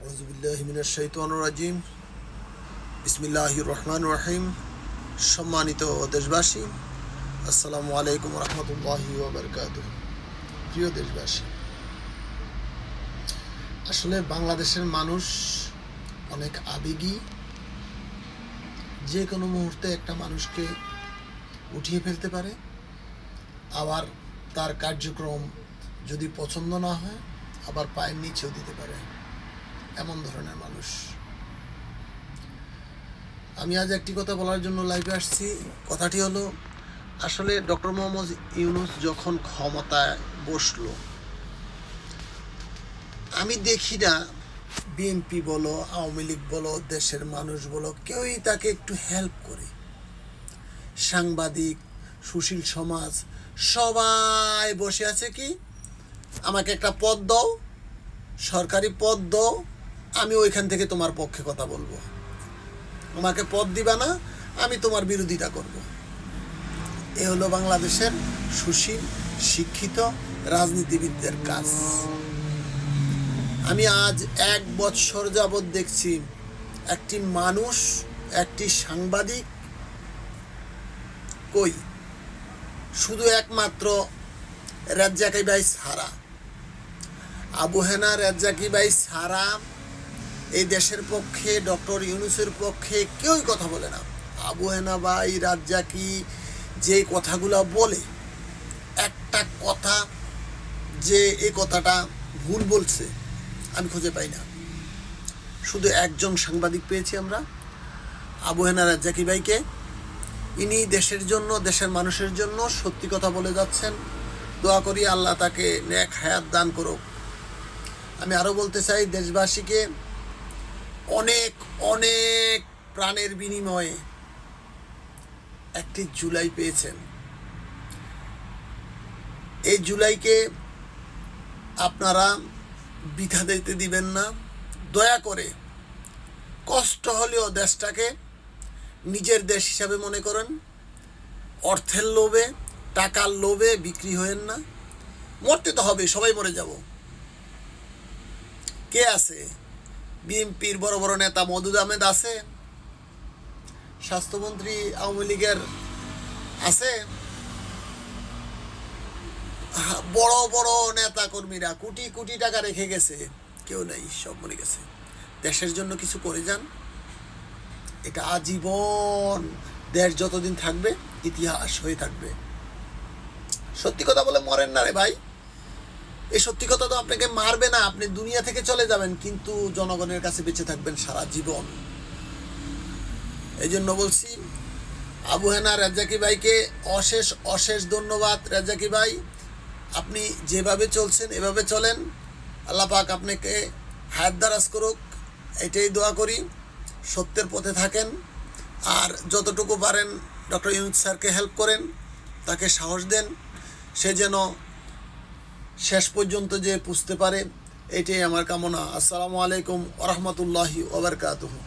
আউযুবিল্লাহি মিনাশ শাইতানির রাজিম। বিসমিল্লাহির রহমানির রহিম। সম্মানিত দেশবাসী, আসসালামু আলাইকুম রহমতুল্লাহি ওয়া বারাকাতুহু। প্রিয় দেশবাসী, আসলে বাংলাদেশের মানুষ অনেক আবেগী। যে কোনো মুহূর্তে একটা মানুষকে উঠিয়ে ফেলতে পারে, আবার তার কার্যক্রম যদি পছন্দ না হয় আবার পায়ের নিচেও দিতে পারে, এমন ধরনের মানুষ। আমি আজ একটি কথা বলার জন্য লাইভে আসছি। কথাটি হলো, আসলে ডক্টর মোহাম্মদ ইউনূস যখন ক্ষমতায় বসলো, আমি দেখি না বিএনপি বলো, আওয়ামী লীগ বলো, দেশের মানুষ বলো, কেউই তাকে একটু হেল্প করে। সাংবাদিক, সুশীল সমাজ সবাই বসে আছে কি, আমাকে একটা পদ দাও, সরকারি পদ দাও, আমি ওইখান থেকে তোমার পক্ষে কথা বলবো। আমাকে পদ দিবা না, আমি তোমার বিরোধিতা করব। এ হলো বাংলাদেশের সুশীল শিক্ষিত রাজনীতিবিদদের কাজ। আমি আজ 1 বৎসর যাবৎ দেখছি একটি মানুষ, একটি সাংবাদিক কই, শুধু একমাত্র রেজ্জাকি ভাই ছাড়া, আবু হেনা রেজ্জাকি ভাই ছাড়া এই দেশের পক্ষে, ডক্টর ইউনূসের পক্ষে কেউই কথা বলে না। আবু হেনা ভাই, রেজ্জাকি যে কথাগুলো বলে, একটা কথা যে এই কথাটা ভুল বলছে আমি খুঁজে পাই না। শুধু একজন সাংবাদিক পেয়েছি আমরা, আবু হেনা রেজ্জাকি ভাইকে। ইনি দেশের জন্য, দেশের মানুষের জন্য সত্যি কথা বলে যাচ্ছেন। দোয়া করি আল্লাহ তাকে নেক হায়াত দান করুক। আমি আরও বলতে চাই দেশবাসীকে, অনেক অনেক প্রাণের বিনিময়ে 1 জুলাই পেয়েছেন। এই জুলাইকে আপনারা বৃথা দিতে দিবেন না। দয়া করে কষ্ট হলেও দেশটাকে নিজের দেশ হিসাবে মনে করেন। অর্থের লোভে, টাকার লোভে বিক্রি হয়েন না। মরতে তো হবে, সবাই মরে যাব। কে আছে? বিএনপির বড় বড় নেতা মওদুদ আহমেদ আছে, স্বাস্থ্যমন্ত্রী আওয়ামী লীগের আছে, বড় বড় নেতা কর্মীরা কোটি কোটি টাকা রেখে গেছে, কেউ নেই, সব মরে গেছে। দেশের জন্য কিছু করে যান, এটা আজীবন, দেশ যতদিন থাকবে ইতিহাস হয়ে থাকবে। সত্যি কথা বলে মরেন না রে ভাই। এই সত্যি কথা তো আপনাকে মারবে না, আপনি দুনিয়া থেকে চলে যাবেন, কিন্তু জনগণের কাছে বেঁচে থাকবেন সারা জীবন। এই জন্য বলছি, আবু হেনা রেজ্জাকি ভাইকে অশেষ অশেষ ধন্যবাদ। রেজ্জাকি ভাই, আপনি যেভাবে চলছেন এভাবে চলেন, আল্লাহ পাক আপনাকে হায়াত দারাজ করুক, এটাই দোয়া করি। সত্যের পথে থাকেন, আর যতটুকু পারেন ডক্টর ইউনূস স্যারকে হেল্প করেন, তাকে সাহস দেন, সে যেন শেষ পর্যন্ত যে পুষতে পারে, এটাই আমার কামনা। আসসালামু আলাইকুম ওয়া রাহমাতুল্লাহি ওয়া বারাকাতুহু।